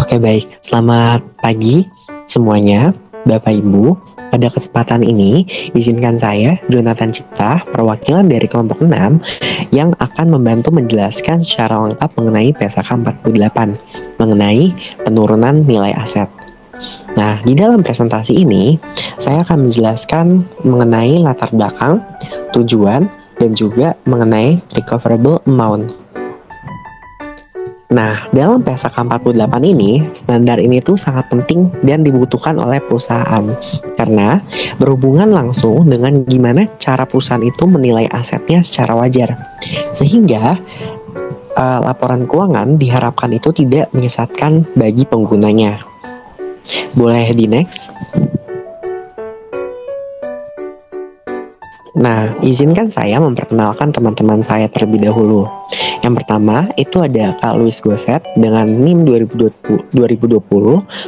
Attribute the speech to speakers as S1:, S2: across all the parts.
S1: Oke baik, selamat pagi semuanya, Bapak Ibu. Pada kesempatan ini, izinkan saya, Jonathan Cipta, perwakilan dari kelompok 6, yang akan membantu menjelaskan secara lengkap mengenai PSAK 48, mengenai penurunan nilai aset. Nah, di dalam presentasi ini, saya akan menjelaskan mengenai latar belakang, tujuan, dan juga mengenai recoverable amount. Nah, dalam PSAK 48 ini, standar ini tuh sangat penting dan dibutuhkan oleh perusahaan karena berhubungan langsung dengan gimana cara perusahaan itu menilai asetnya secara wajar. Sehingga laporan keuangan diharapkan itu tidak menyesatkan bagi penggunanya. Boleh di next? Nah, izinkan saya memperkenalkan teman-teman saya terlebih dahulu. Yang pertama, itu ada Kak Luis Goset dengan NIM 2020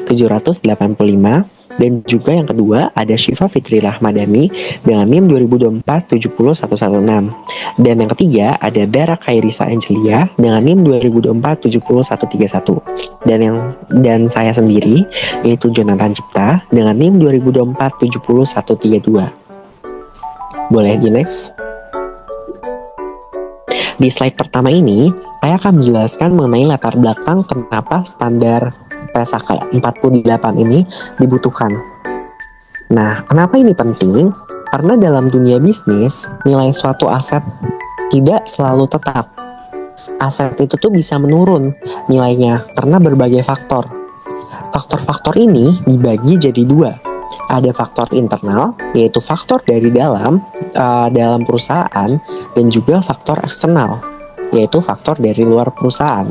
S1: 785, dan juga yang kedua ada Syifa Fitri Rahmadani dengan NIM 2024 70116. Dan yang ketiga ada Dara Khairisa Angelia dengan NIM 2024 70131. Dan saya sendiri yaitu Jonathan Cipta dengan NIM 2024 70132. Boleh di next? Di slide pertama ini, saya akan menjelaskan mengenai latar belakang kenapa standar PSAK 48 ini dibutuhkan. Nah, kenapa ini penting? Karena dalam dunia bisnis, nilai suatu aset tidak selalu tetap. Aset itu tuh bisa menurun nilainya karena berbagai faktor. Faktor-faktor ini dibagi jadi dua. Ada faktor internal, yaitu faktor dari dalam perusahaan, dan juga faktor eksternal, yaitu faktor dari luar perusahaan.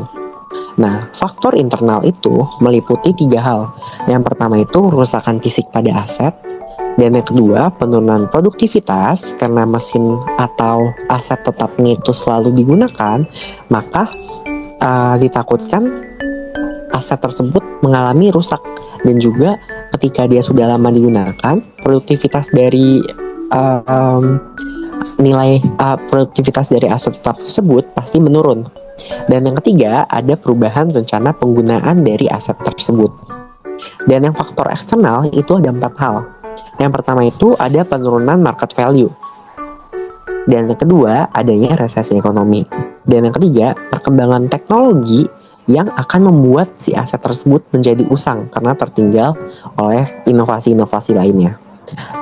S1: Nah, faktor internal itu meliputi 3 hal. Yang pertama itu kerusakan fisik pada aset, dan yang kedua penurunan produktivitas karena mesin atau aset tetapnya itu selalu digunakan, maka ditakutkan aset tersebut mengalami rusak. Dan juga ketika dia sudah lama digunakan, produktivitas dari produktivitas dari aset tetap tersebut pasti menurun. Dan yang ketiga, ada perubahan rencana penggunaan dari aset tersebut. Dan yang faktor eksternal itu ada 4 hal. Yang pertama itu ada penurunan market value. Dan yang kedua, adanya resesi ekonomi. Dan yang ketiga, perkembangan teknologi yang akan membuat si aset tersebut menjadi usang karena tertinggal oleh inovasi-inovasi lainnya.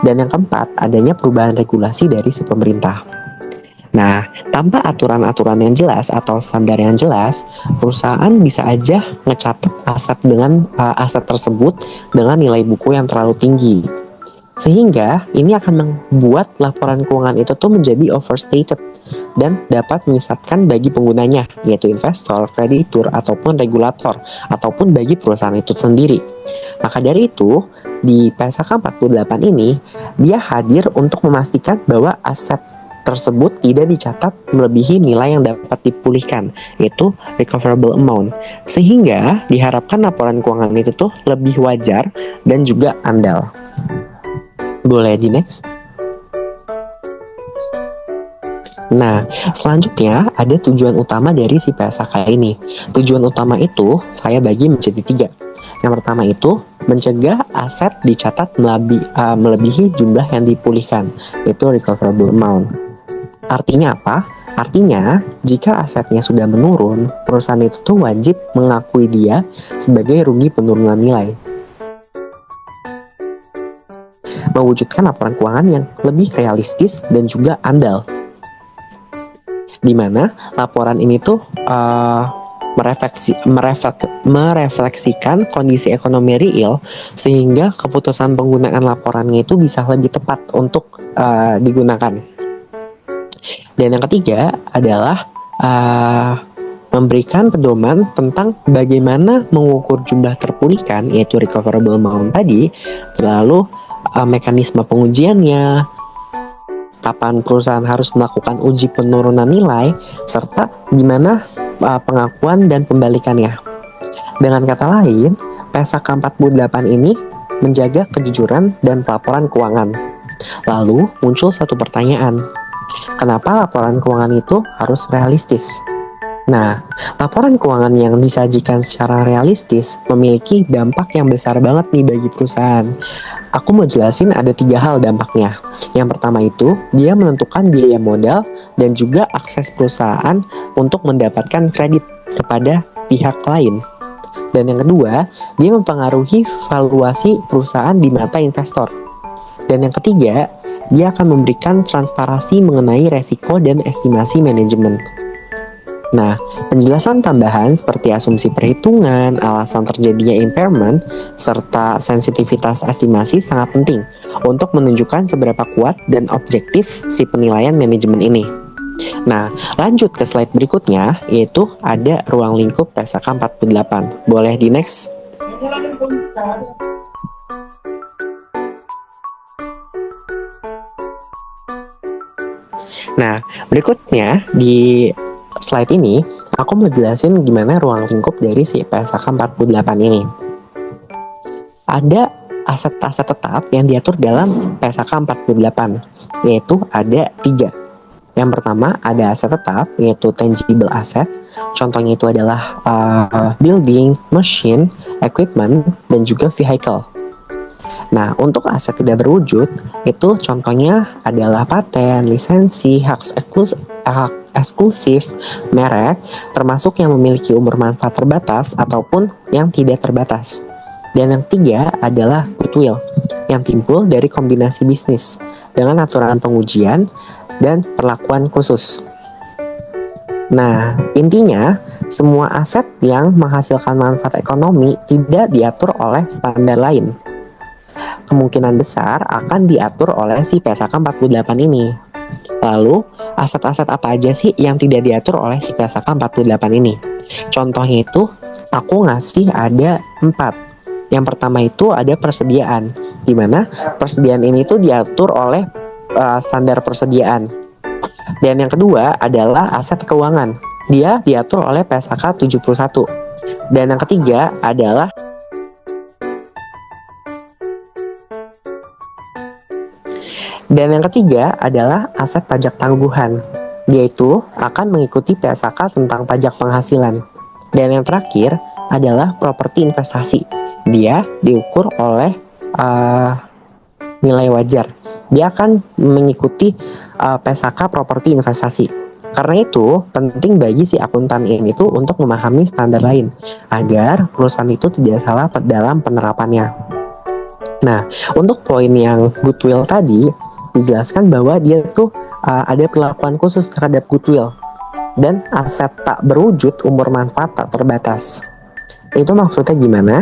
S1: Dan yang keempat, adanya perubahan regulasi dari si pemerintah. Nah, tanpa aturan-aturan yang jelas atau standar yang jelas, perusahaan bisa aja ngecatat aset tersebut dengan nilai buku yang terlalu tinggi. Sehingga ini akan membuat laporan keuangan itu tuh menjadi overstated dan dapat menyesatkan bagi penggunanya, yaitu investor, kreditur, ataupun regulator, ataupun bagi perusahaan itu sendiri. Maka dari itu, di PSAK 48 ini, dia hadir untuk memastikan bahwa aset tersebut tidak dicatat melebihi nilai yang dapat dipulihkan, yaitu recoverable amount. Sehingga diharapkan laporan keuangan itu tuh lebih wajar dan juga andal. Boleh di next? Nah, selanjutnya ada tujuan utama dari si PSAK ini. Tujuan utama itu saya bagi menjadi 3. Yang pertama itu mencegah aset dicatat melebihi jumlah yang dipulihkan, yaitu recoverable amount. Artinya apa? Artinya, jika asetnya sudah menurun, perusahaan itu tuh wajib mengakui dia sebagai rugi penurunan nilai. Mewujudkan laporan keuangan yang lebih realistis dan juga andal, di mana laporan ini tuh merefleksikan kondisi ekonomi real, sehingga keputusan penggunaan laporannya itu bisa lebih tepat untuk digunakan. Dan yang ketiga adalah memberikan pedoman tentang bagaimana mengukur jumlah terpulihkan, yaitu recoverable amount tadi, lalu mekanisme pengujiannya, kapan perusahaan harus melakukan uji penurunan nilai, serta gimana pengakuan dan pembalikannya. Dengan kata lain, PSAK 48 ini menjaga kejujuran dan pelaporan keuangan. Lalu muncul satu pertanyaan, kenapa laporan keuangan itu harus realistis? Nah, laporan keuangan yang disajikan secara realistis memiliki dampak yang besar banget nih bagi perusahaan. Aku mau jelasin ada 3 hal dampaknya. Yang pertama itu, dia menentukan biaya modal dan juga akses perusahaan untuk mendapatkan kredit kepada pihak lain. Dan yang kedua, dia mempengaruhi valuasi perusahaan di mata investor. Dan yang ketiga, dia akan memberikan transparansi mengenai resiko dan estimasi manajemen. Nah, penjelasan tambahan seperti asumsi perhitungan, alasan terjadinya impairment, serta sensitivitas estimasi sangat penting untuk menunjukkan seberapa kuat dan objektif si penilaian manajemen ini. Nah, lanjut ke slide berikutnya, yaitu ada ruang lingkup PSAK 48. Boleh di next? Nah, berikutnya di slide ini, aku mau jelasin gimana ruang lingkup dari si PSAK 48 ini. Ada aset-aset tetap yang diatur dalam PSAK 48, yaitu ada 3. Yang pertama ada aset tetap, yaitu tangible asset. Contohnya itu adalah building, machine, equipment, dan juga vehicle. Nah, untuk aset tidak berwujud, itu contohnya adalah paten, lisensi, hak eksklusif, merek, termasuk yang memiliki umur manfaat terbatas ataupun yang tidak terbatas. Dan yang ketiga adalah goodwill, yang timbul dari kombinasi bisnis dengan aturan pengujian dan perlakuan khusus. Nah, intinya semua aset yang menghasilkan manfaat ekonomi tidak diatur oleh standar lain. Kemungkinan besar akan diatur oleh si PSAK 48 ini. Lalu, aset-aset apa aja sih yang tidak diatur oleh si PSAK 48 ini? Contohnya itu, aku ngasih ada 4. Yang pertama itu ada persediaan, di mana persediaan ini tuh diatur oleh standar persediaan. Dan yang kedua adalah aset keuangan. Dia diatur oleh PSAK 71. Dan yang ketiga adalah aset pajak tangguhan. Dia itu akan mengikuti PSAK tentang pajak penghasilan. Dan yang terakhir adalah properti investasi. Dia diukur oleh nilai wajar. Dia akan mengikuti PSAK properti investasi. Karena itu penting bagi si akuntan ini tuh untuk memahami standar lain agar perusahaan itu tidak salah dalam penerapannya. Nah, untuk poin yang goodwill tadi dijelaskan bahwa dia tuh ada perlakuan khusus terhadap goodwill dan aset tak berwujud umur manfaat tak terbatas. Itu maksudnya gimana?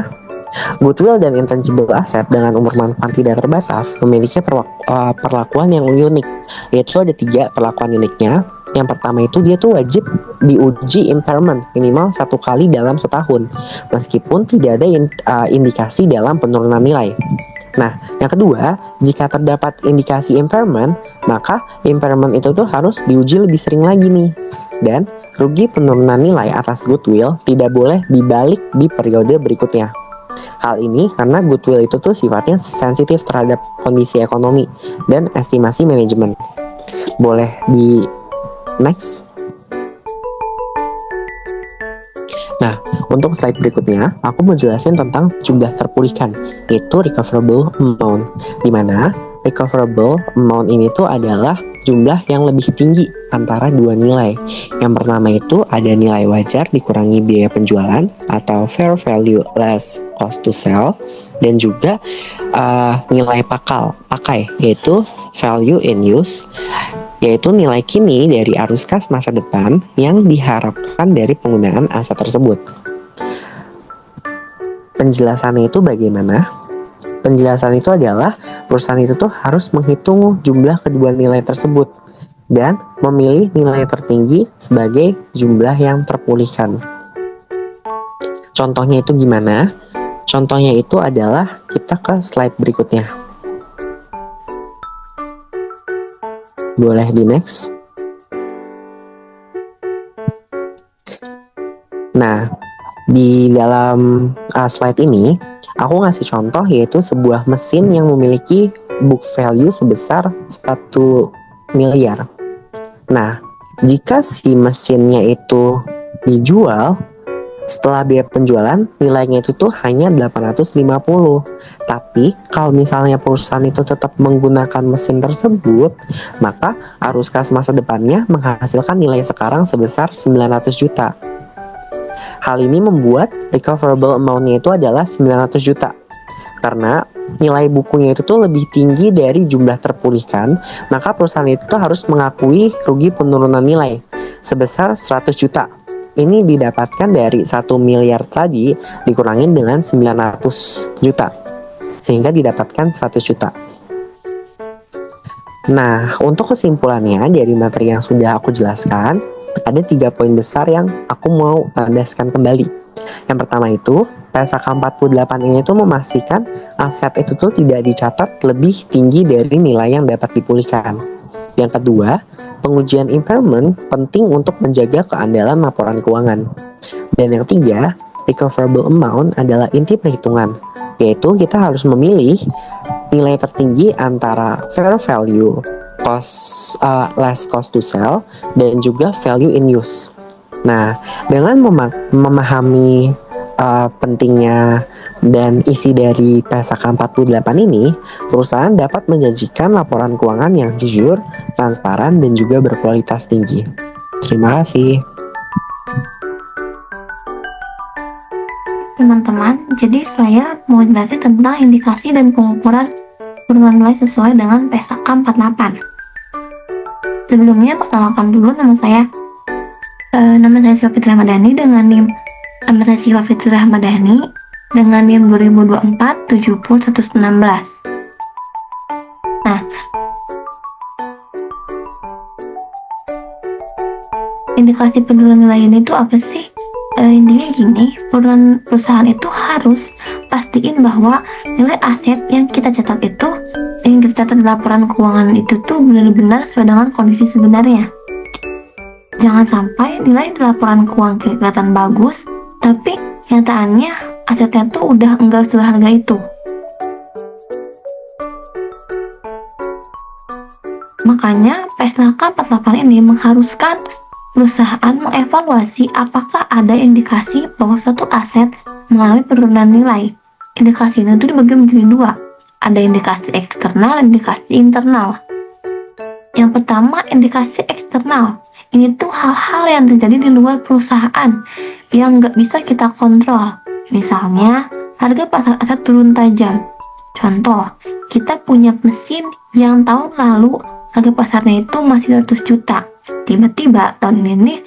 S1: Goodwill dan intangible asset dengan umur manfaat tidak terbatas memiliki perlakuan yang unik, yaitu ada 3 perlakuan uniknya. Yang pertama itu dia tuh wajib diuji impairment minimal 1 kali dalam setahun, meskipun tidak ada indikasi dalam penurunan nilai. Nah, yang kedua, jika terdapat indikasi impairment, maka impairment itu tuh harus diuji lebih sering lagi nih. Dan rugi penurunan nilai atas goodwill tidak boleh dibalik di periode berikutnya. Hal ini karena goodwill itu tuh sifatnya sensitif terhadap kondisi ekonomi dan estimasi manajemen. Boleh di next. Nah, untuk slide berikutnya, aku mau jelasin tentang jumlah terpulihkan, yaitu recoverable amount. Di mana recoverable amount ini tuh adalah jumlah yang lebih tinggi antara 2 nilai. Yang pertama itu ada nilai wajar dikurangi biaya penjualan atau fair value less cost to sell, dan juga nilai pakai, yaitu value in use, yaitu nilai kini dari arus kas masa depan yang diharapkan dari penggunaan aset tersebut. Penjelasannya itu bagaimana? Penjelasan itu adalah perusahaan itu tuh harus menghitung jumlah kedua nilai tersebut dan memilih nilai tertinggi sebagai jumlah yang terpulihkan. Contohnya itu gimana? Contohnya itu adalah kita ke slide berikutnya. Boleh di next. Nah, di dalam slide ini aku ngasih contoh yaitu sebuah mesin yang memiliki book value sebesar 1 miliar. Nah, jika si mesinnya itu dijual, setelah biaya penjualan nilainya itu tuh hanya 850. Tapi kalau misalnya perusahaan itu tetap menggunakan mesin tersebut, maka arus kas masa depannya menghasilkan nilai sekarang sebesar 900 juta. Hal ini membuat recoverable amount-nya itu adalah 900 juta. Karena nilai bukunya itu tuh lebih tinggi dari jumlah terpulihkan, maka perusahaan itu harus mengakui rugi penurunan nilai sebesar 100 juta. Ini didapatkan dari 1 miliar tadi dikurangin dengan 900 juta, sehingga didapatkan 100 juta. Nah, untuk kesimpulannya dari materi yang sudah aku jelaskan, ada 3 poin besar yang aku mau tandaskan kembali. Yang pertama itu, PSAK 48 ini tuh memastikan aset itu tuh tidak dicatat lebih tinggi dari nilai yang dapat dipulihkan. Yang kedua, pengujian impairment penting untuk menjaga keandalan laporan keuangan. Dan yang ketiga, recoverable amount adalah inti perhitungan, yaitu kita harus memilih nilai tertinggi antara fair value, less cost to sell, dan juga value in use. Nah, dengan memahami pentingnya dan isi dari PSAK 48 ini, perusahaan dapat menyajikan laporan keuangan yang jujur, transparan, dan juga berkualitas tinggi. Terima kasih.
S2: Teman-teman, jadi saya mau jelasin tentang indikasi dan pengukuran penurunan nilai sesuai dengan PSAK 48. Sebelumnya, perkenalkan dulu nama saya Syifa Fitri Ramadhani dengan NIM dengan NIM 2024 70116. Nah, indikasi penurunan nilai ini tuh apa sih? Intinya gini, perusahaan itu harus pastiin bahwa nilai aset yang kita catat di laporan keuangan itu tuh benar-benar sesuai dengan kondisi sebenarnya. Jangan sampai nilai di laporan keuangan kelihatan bagus, tapi nyataannya asetnya tuh udah enggak seharga itu. Makanya PSAK 48 ini mengharuskan perusahaan mengevaluasi apakah ada indikasi bahwa suatu aset mengalami penurunan nilai. Indikasi itu dibagi menjadi 2. Ada indikasi eksternal dan indikasi internal. Yang pertama, indikasi eksternal. Ini tuh hal-hal yang terjadi di luar perusahaan yang nggak bisa kita kontrol. Misalnya, harga pasar aset turun tajam. Contoh, kita punya mesin yang tahun lalu harga pasarnya itu masih 200 juta. Tiba-tiba tahun ini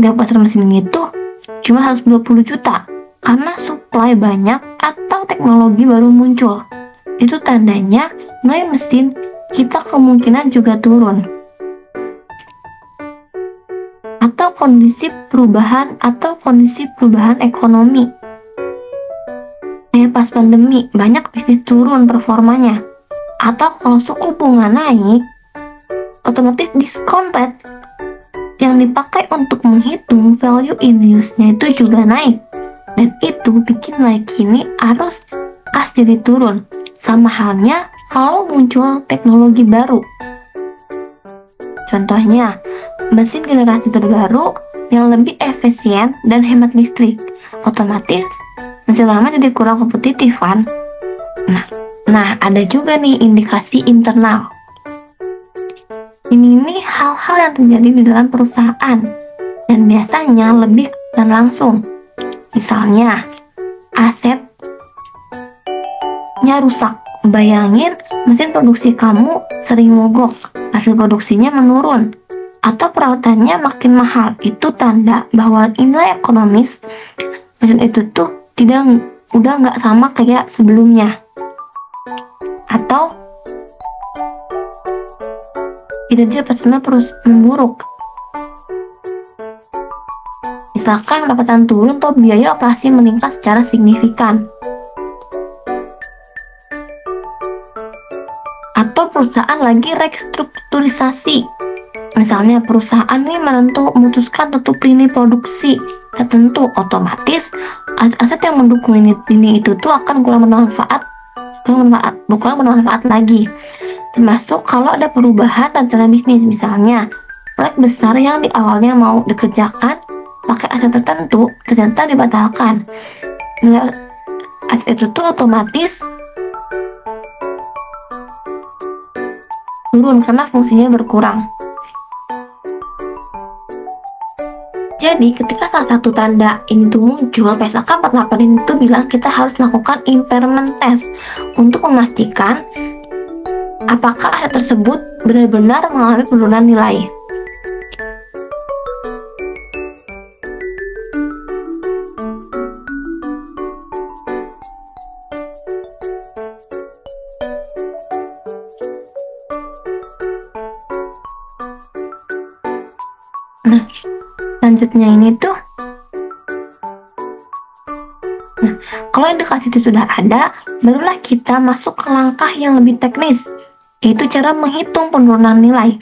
S2: harga pasar mesin itu cuma 120 juta karena supply banyak atau teknologi baru muncul. Itu tandanya nilai mesin kita kemungkinan juga turun. Atau kondisi perubahan ekonomi. Kayak pas pandemi, banyak bisnis turun performanya. Atau kalau suku bunga naik, otomatis diskon rate yang dipakai untuk menghitung value in use-nya itu juga naik. Dan itu bikin nilai kini arus kas jadi turun. Sama halnya kalau muncul teknologi baru. Contohnya, mesin generasi terbaru yang lebih efisien dan hemat listrik. Otomatis mesin lama jadi kurang kompetitif kan? Nah, ada juga nih indikasi internal. Ini hal-hal yang terjadi di dalam perusahaan dan biasanya lebih dan langsung. Misalnya, asetnya rusak. Bayangin mesin produksi kamu sering mogok, hasil produksinya menurun, atau perawatannya makin mahal. Itu tanda bahwa nilai ekonomis mesin itu tuh udah nggak sama kayak sebelumnya. Atau kinerja personal terus memburuk. Misalkan pendapatan turun atau biaya operasi meningkat secara signifikan. Atau perusahaan lagi restrukturisasi. Misalnya perusahaan ini memutuskan tutup lini produksi tertentu, otomatis aset yang mendukung ini itu tuh akan kurang bermanfaat lagi. Termasuk kalau ada perubahan rencana bisnis, misalnya proyek besar yang di awalnya mau dikerjakan pakai aset tertentu ternyata dibatalkan, nilai aset itu tuh otomatis turun karena fungsinya berkurang. Jadi ketika salah satu tanda ini tuh muncul, PSAK 48 ini tuh bilang kita harus melakukan impairment test untuk memastikan apakah aset tersebut benar-benar mengalami penurunan nilai. Nah, selanjutnya ini tuh, kalau indikasi itu sudah ada, barulah kita masuk ke langkah yang lebih teknis, yaitu cara menghitung penurunan nilai.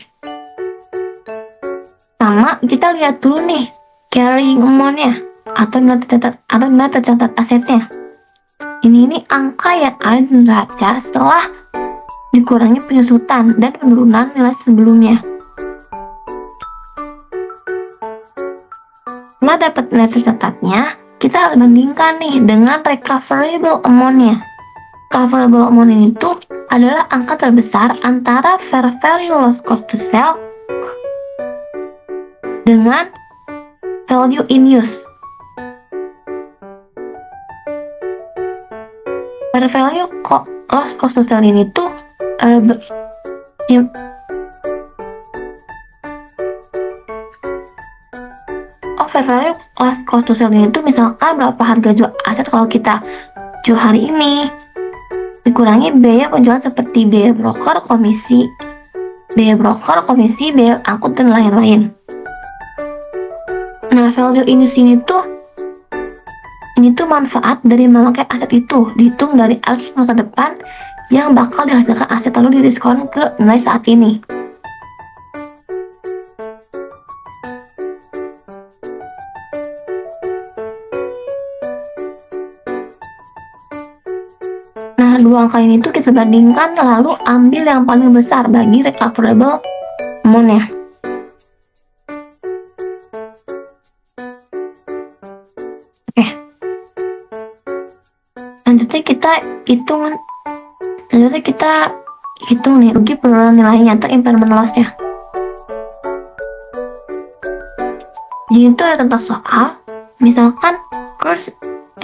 S2: Sama, kita lihat dulu nih carrying amount-nya atau nilai tercatat asetnya. Ini angka yang ada di neraca setelah dikurangi penyusutan dan penurunan nilai sebelumnya. Setelah dapat nilai tercatatnya, kita harus bandingkan nih dengan recoverable amount-nya. Recoverable amount ini tuh adalah angka terbesar antara fair value loss cost to sell dengan value in use. Fair value loss cost to sell ini tuh fair value loss cost to sell ini tuh misalkan berapa harga jual aset kalau kita jual hari ini, dikurangi biaya penjualan seperti biaya broker, komisi, biaya angkut dan lain-lain. Nah, value in use ini tuh manfaat dari memakai aset itu dihitung dari arus masa depan yang bakal dihasilkan aset lalu didiskon ke nilai saat ini. Nah, dua angka ini tuh kita bandingkan lalu ambil yang paling besar bagi recoverable amount-nya. Oke. Selanjutnya kita hitung nih rugi penurunan nilainya atau impairment loss-nya. Jadi itu ada tentang soal, misalkan Kurs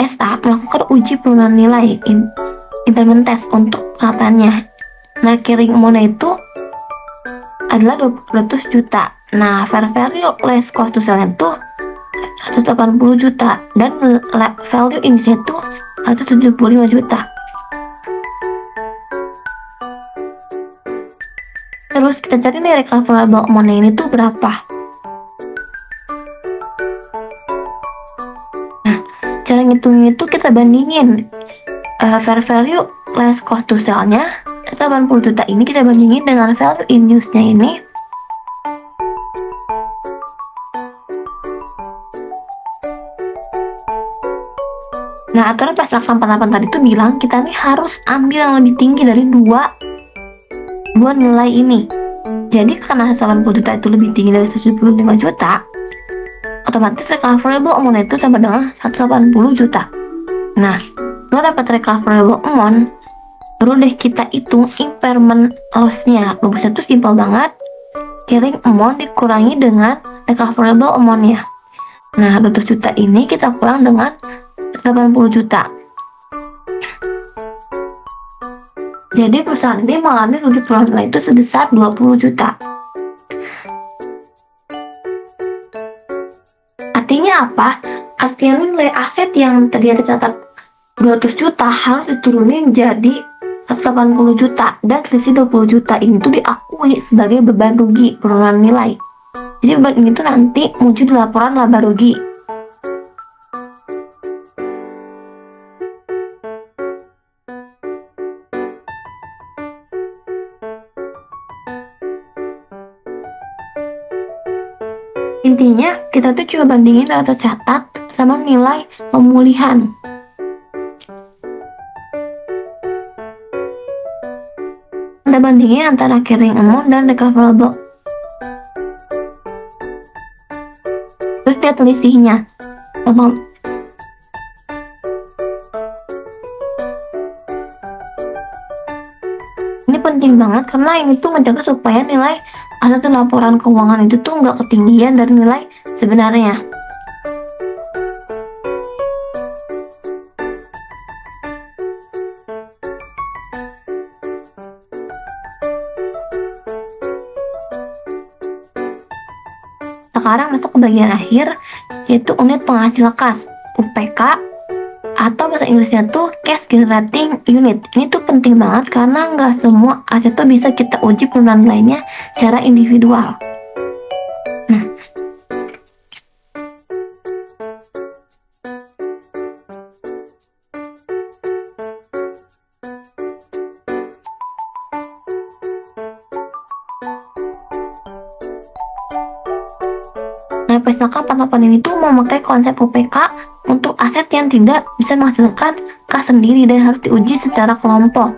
S2: SA melakukan uji penurunan nilai impairment test untuk peratannya. Nah, carrying amount itu adalah 200 juta. Nah, fair value less cost to sell itu 180 juta dan value in use itu 175 juta. Terus kita cari nih recoverable amount ini tuh berapa. Nah, cara ngitungnya itu kita bandingin fair value less cost to sell-nya 80 juta ini kita bandingin dengan value in use-nya ini. Nah, aturan PSAK 48 tadi tuh bilang kita nih harus ambil yang lebih tinggi dari dua nilai ini. Jadi karena 80 juta itu lebih tinggi dari 175 juta, otomatis recoverable amount itu sama dengan 180 juta. Nah, setelah dapat recoverable amount, baru deh kita hitung impairment loss-nya. Rumusnya tuh simpel banget, carrying amount dikurangi dengan recoverable amount-nya. Nah, 200 juta ini kita kurang dengan 80 juta. Jadi perusahaan ini mengalami rugi penurunan nilai itu sebesar 20 juta. Artinya apa? Artinya nilai aset yang tadi tercatat 200 juta harus diturunin jadi 180 juta dan selisih 20 juta ini tuh diakui sebagai beban rugi penurunan nilai. Jadi beban ini tuh nanti muncul di laporan laba rugi. Intinya kita tuh coba bandingin nilai tercatat sama nilai pemulihan. Kita bandingin antara carrying amount dan recoverable. Terus lihat selisihnya. Ini penting banget karena ini tuh menjaga supaya nilai hasil laporan keuangan itu tuh nggak ketinggian dari nilai sebenarnya. Sekarang masuk ke bagian akhir, yaitu unit penghasil kas, UPK, atau bahasa Inggrisnya tuh Cash Generating Unit. Ini tuh penting banget karena nggak semua aset tuh bisa kita uji penurunan nilainya secara individual. Nah, PSAK 48 ini tuh memakai konsep UPK untuk aset yang tidak bisa menghasilkan kas sendiri dan harus diuji secara kelompok.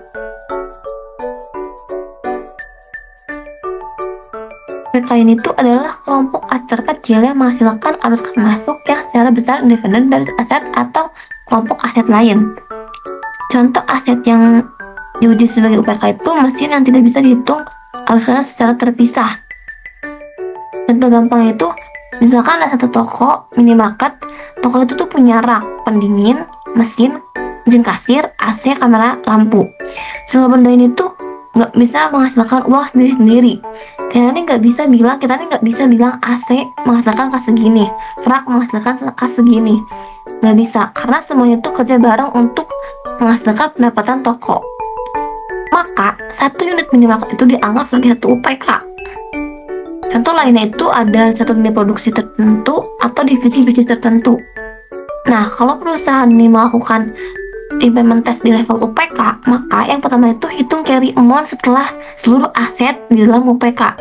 S2: UPK ini tuh adalah kelompok aset terkecil yang menghasilkan arus kas masuk yang secara besar independen dari aset atau kelompok aset lain. Contoh aset yang diuji sebagai UPK itu mesin yang tidak bisa dihitung arus kasnya secara terpisah. Contoh gampang itu, misalkan ada satu toko minimarket, toko itu tuh punya rak, pendingin, mesin kasir, AC, kamera, lampu. Semua benda ini tuh nggak bisa menghasilkan uang sendiri-sendiri. Kita nih nggak bisa bilang AC menghasilkan kas segini, rak menghasilkan kas segini. Nggak bisa, karena semuanya tuh kerja bareng untuk menghasilkan pendapatan toko. Maka, satu unit minimarket itu dianggap sebagai satu UPK. Contoh lainnya itu ada satu unit produksi tertentu atau divisi-divisi tertentu. Nah, kalau perusahaan ini melakukan implementasi di level UPK, maka yang pertama itu hitung carry amount setelah seluruh aset di dalam UPK.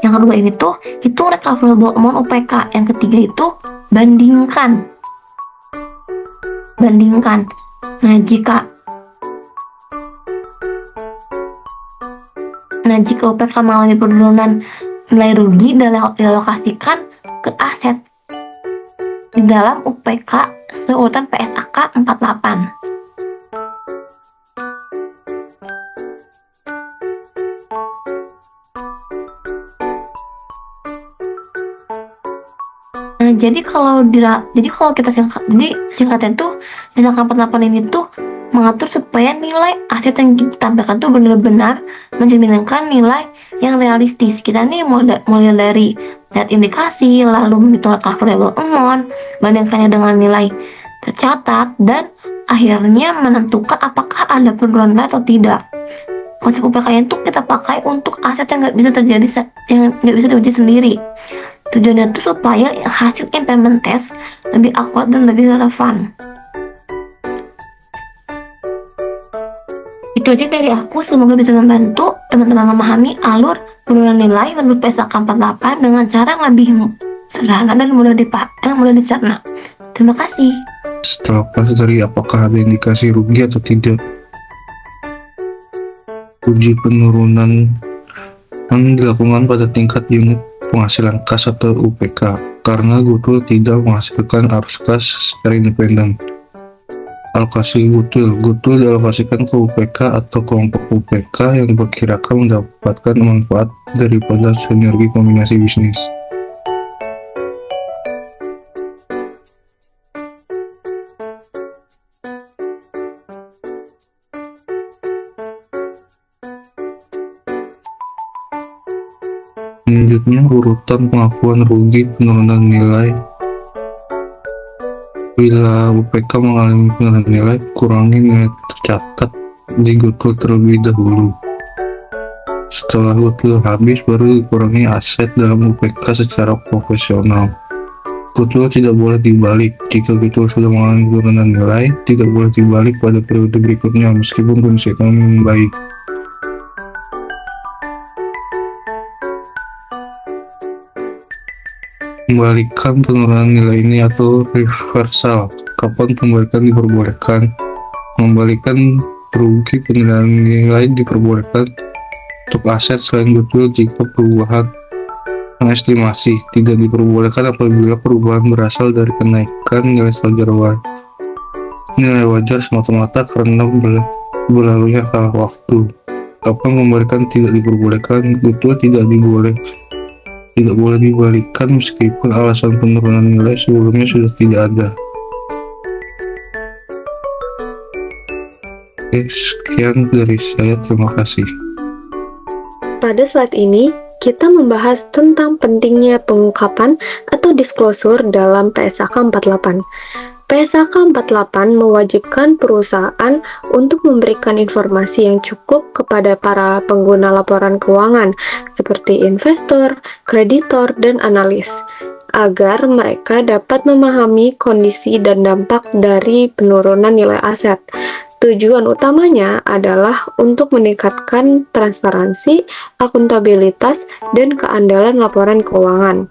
S2: Yang kedua ini tuh hitung recoverable amount UPK. Yang ketiga itu bandingkan. Nah, jika UPK mengalami penurunan nilai rugi dan dialokasikan ke aset di dalam UPK sesuai urutan PSAK 48. Nah, jadi kalau kita singkatnya tuh misalkan 48 ini tuh mengatur supaya nilai aset yang ditampilkan tuh benar-benar mencerminkan nilai yang realistis. Kita nih mulai dari lihat indikasi, lalu menghitung recoverable amount, bandingkannya dengan nilai tercatat, dan akhirnya menentukan apakah ada penurunan atau tidak. Konsep UPK itu kita pakai untuk aset yang nggak bisa diuji sendiri. Tujuannya itu supaya hasil implementasi lebih akurat dan lebih relevan. Itu aja dari aku, semoga bisa membantu teman-teman memahami alur penurunan nilai menurut PSAK 48 dengan cara yang lebih sederhana dan mudah dicerna. Terima kasih.
S3: Terlepas dari apakah ada indikasi rugi atau tidak, uji penurunan yang dilakukan pada tingkat unit penghasilan kas atau UPK karena goodwill tidak menghasilkan arus kas secara independen. Alokasi goodwill dialokasikan ke UPK atau kelompok UPK yang diperkirakan mendapatkan manfaat daripada sinergi kombinasi bisnis. Selanjutnya, urutan pengakuan rugi penurunan nilai. Bila UPK mengalami penurunan nilai, kurangi nilai tercatat di goodwill terlebih dahulu. Setelah goodwill habis, baru dikurangi aset dalam UPK secara profesional. Goodwill tidak boleh dibalik. Jika goodwill sudah mengalami penurunan nilai, tidak boleh dibalik pada periode berikutnya meskipun kondisi ekonomi membaik. Kembalikan penurunan nilai ini atau reversal. Kapan pembalikan diperbolehkan? Mengembalikan rugi penilaian nilai diperbolehkan untuk aset selain goodwill jika perubahan Estimasi tidak diperbolehkan apabila perubahan berasal dari kenaikan nilai nilai wajar semata-mata karena berlalunya waktu. Apa memberikan tidak diperbolehkan itu tidak boleh dibalikan meskipun alasan penurunan nilai sebelumnya sudah tidak ada. Oke, sekian dari saya, terima kasih.
S4: Pada slide ini, kita membahas tentang pentingnya pengungkapan atau disclosure dalam PSAK 48. PSAK 48 mewajibkan perusahaan untuk memberikan informasi yang cukup kepada para pengguna laporan keuangan, seperti investor, kreditor, dan analis, agar mereka dapat memahami kondisi dan dampak dari penurunan nilai aset. Tujuan utamanya adalah untuk meningkatkan transparansi, akuntabilitas, dan keandalan laporan keuangan.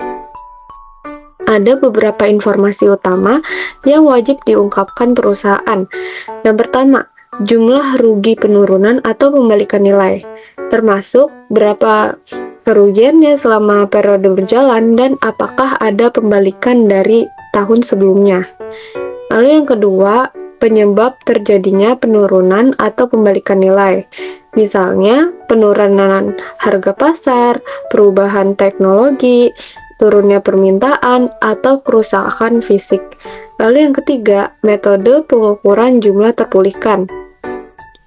S4: Ada beberapa informasi utama yang wajib diungkapkan perusahaan. Yang pertama, jumlah rugi penurunan atau pembalikan nilai, termasuk berapa kerugiannya selama periode berjalan dan apakah ada pembalikan dari tahun sebelumnya. Lalu yang kedua, penyebab terjadinya penurunan atau pembalikan nilai. Misalnya, penurunan harga pasar, perubahan teknologi, turunnya permintaan, atau kerusakan fisik. Lalu yang ketiga, metode pengukuran jumlah terpulihkan,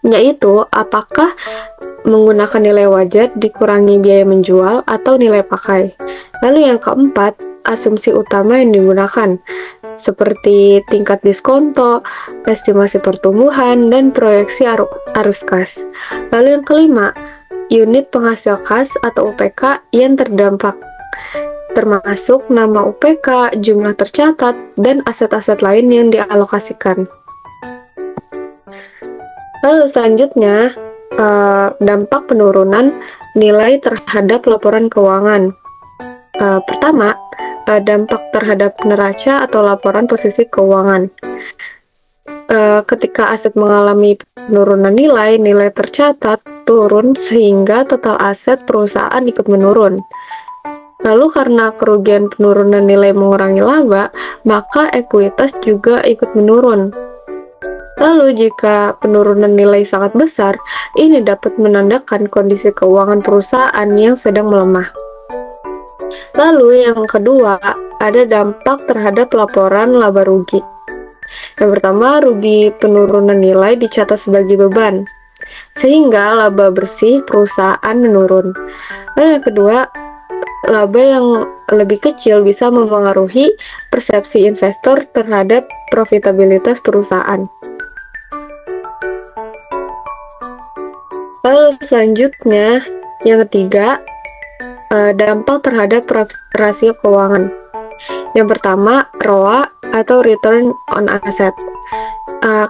S4: yaitu apakah menggunakan nilai wajar dikurangi biaya menjual atau nilai pakai. Lalu yang keempat, asumsi utama yang digunakan, seperti tingkat diskonto, estimasi pertumbuhan, dan proyeksi arus kas. Lalu yang kelima, unit penghasil kas atau UPK yang terdampak, termasuk nama UPK, jumlah tercatat, dan aset-aset lain yang dialokasikan. Lalu selanjutnya, dampak penurunan nilai terhadap laporan keuangan. Pertama, dampak terhadap neraca atau laporan posisi keuangan. Ketika aset mengalami penurunan nilai tercatat turun sehingga total aset perusahaan ikut menurun. Lalu karena kerugian penurunan nilai mengurangi laba, maka ekuitas juga ikut menurun. Lalu jika penurunan nilai sangat besar, ini dapat menandakan kondisi keuangan perusahaan yang sedang melemah. Lalu yang kedua, ada dampak terhadap laporan laba rugi. Yang pertama, rugi penurunan nilai dicatat sebagai beban, sehingga laba bersih perusahaan menurun. Lalu yang kedua, laba yang lebih kecil bisa mempengaruhi persepsi investor terhadap profitabilitas perusahaan. Lalu selanjutnya, yang ketiga, dampak terhadap rasio keuangan. Yang pertama, ROA atau Return on Asset.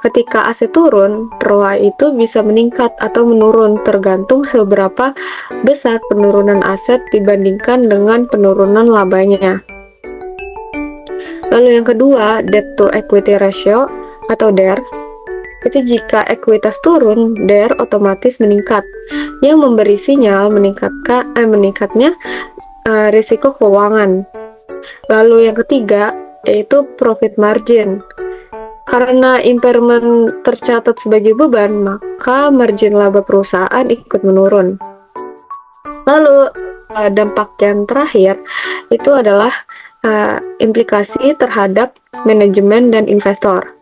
S4: Ketika aset turun, ROA itu bisa meningkat atau menurun tergantung seberapa besar penurunan aset dibandingkan dengan penurunan labanya. Lalu yang kedua, Debt to Equity Ratio atau DER. Itu jika ekuitas turun, DER otomatis meningkat, yang memberi sinyal meningkatnya risiko keuangan. Lalu yang ketiga, yaitu profit margin. Karena impairment tercatat sebagai beban, maka margin laba perusahaan ikut menurun. Lalu dampak yang terakhir itu adalah implikasi terhadap manajemen dan investor.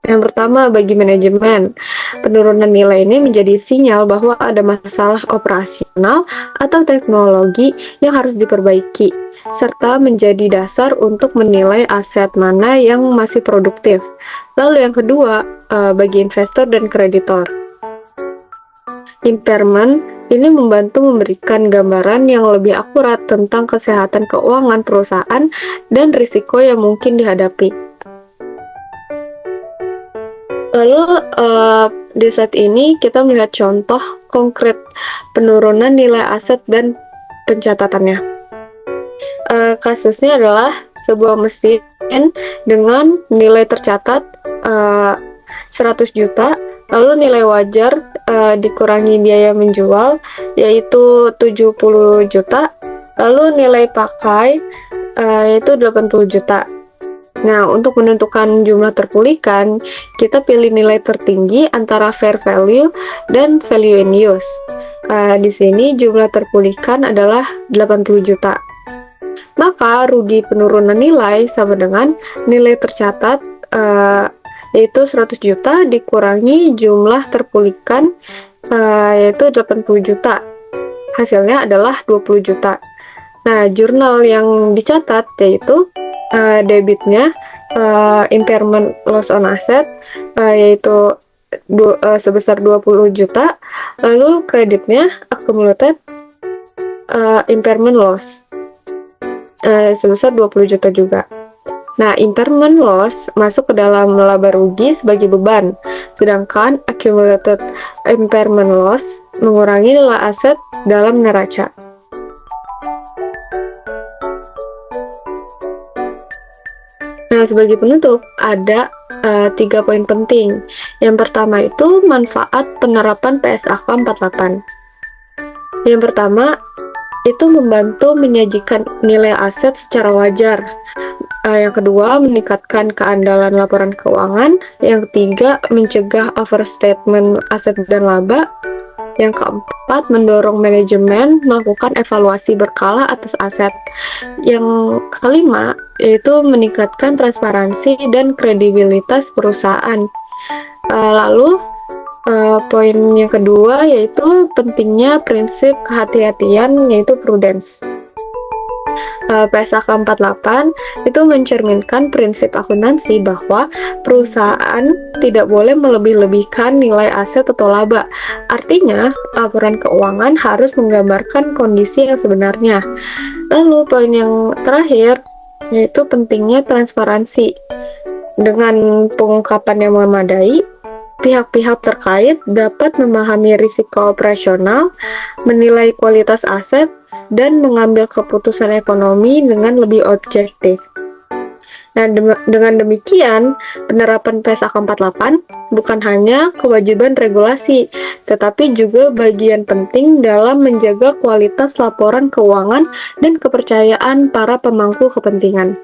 S4: Yang pertama, bagi manajemen, penurunan nilai ini menjadi sinyal bahwa ada masalah operasional atau teknologi yang harus diperbaiki, serta menjadi dasar untuk menilai aset mana yang masih produktif. Lalu yang kedua, bagi investor dan kreditor, impairment ini membantu memberikan gambaran yang lebih akurat tentang kesehatan keuangan perusahaan dan risiko yang mungkin dihadapi. Lalu di saat ini kita melihat contoh konkret penurunan nilai aset dan pencatatannya. Kasusnya adalah sebuah mesin dengan nilai tercatat 100 juta, lalu nilai wajar dikurangi biaya menjual yaitu 70 juta, Lalu nilai pakai yaitu 80 juta. Nah, untuk menentukan jumlah terpulihkan, kita pilih nilai tertinggi antara fair value dan value in use. Di sini jumlah terpulihkan adalah 80 juta. Maka rugi penurunan nilai sama dengan nilai tercatat yaitu 100 juta dikurangi jumlah terpulihkan yaitu 80 juta. Hasilnya adalah 20 juta. Nah, jurnal yang dicatat yaitu debitnya impairment loss on asset yaitu sebesar 20 juta, lalu kreditnya accumulated impairment loss sebesar 20 juta juga. Nah, impairment loss masuk ke dalam laba rugi sebagai beban, sedangkan accumulated impairment loss mengurangi nilai aset dalam neraca. Nah, sebagai penutup, ada 3 poin penting. Yang pertama itu manfaat penerapan PSAK 48. Yang pertama, itu membantu menyajikan nilai aset secara wajar. Yang kedua, meningkatkan keandalan laporan keuangan. Yang ketiga, mencegah overstatement aset dan laba. Yang keempat, mendorong manajemen melakukan evaluasi berkala atas aset. Yang kelima, yaitu meningkatkan transparansi dan kredibilitas perusahaan. Lalu, poin yang kedua yaitu pentingnya prinsip kehati-hatian yaitu prudence. PSAK 48 itu mencerminkan prinsip akuntansi bahwa perusahaan tidak boleh melebih-lebihkan nilai aset atau laba. Artinya, laporan keuangan harus menggambarkan kondisi yang sebenarnya. Lalu, poin yang terakhir yaitu pentingnya transparansi. Dengan pengungkapan yang memadai, pihak-pihak terkait dapat memahami risiko operasional, menilai kualitas aset, dan mengambil keputusan ekonomi dengan lebih objektif. Nah, dengan demikian, penerapan PSAK 48 bukan hanya kewajiban regulasi, tetapi juga bagian penting dalam menjaga kualitas laporan keuangan dan kepercayaan para pemangku kepentingan.